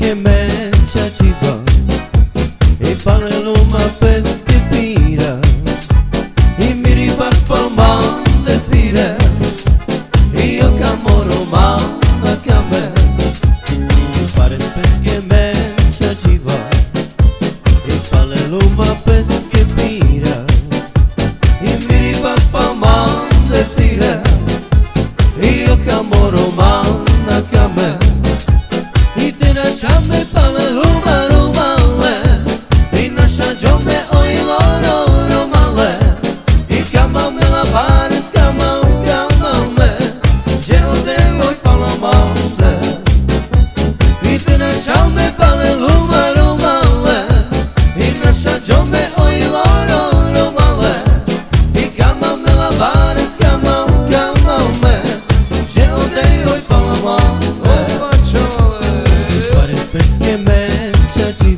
pesche mercia ci va e pare l'uma pesche pira e mi ripart pel món de pira io camoro manna che a me pare pesche mercia ci va e pare l'uma pesche pira e mi ripart pel món de pira io camoro manna che a me Şambe bana ruma rumale I naša džome oj loro romale I kama me la pares kama me Že ode oj palamande I te na šambe bana ruma rumale I naša džome oj loro romale I kama me la pares kama me Že ode oj palamande pesche mercia ci